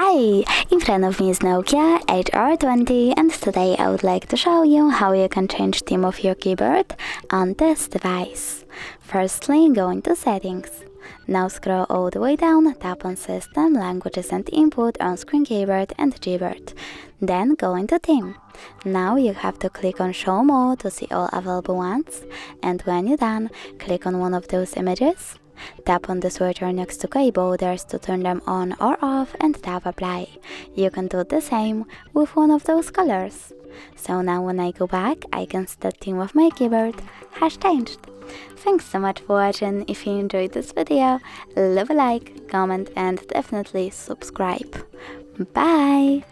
Hi! In front of me is Nokia XR20 and today I would like to show you how you can change theme of your keyboard on this device. Firstly, go into Settings. Now scroll all the way down, tap on System, Languages and Input, On-Screen Keyboard and Gboard. Then go into Theme. Now you have to click on Show More to see all available ones, and when you're done, click on one of those images. Tap on the switcher next to keyboarders to turn them on or off and tap Apply. You can do the same with one of those colors. So now when I go back, I can see the theme of my keyboard has changed. Thanks so much for watching. If you enjoyed this video, leave a like, comment and definitely subscribe. Bye!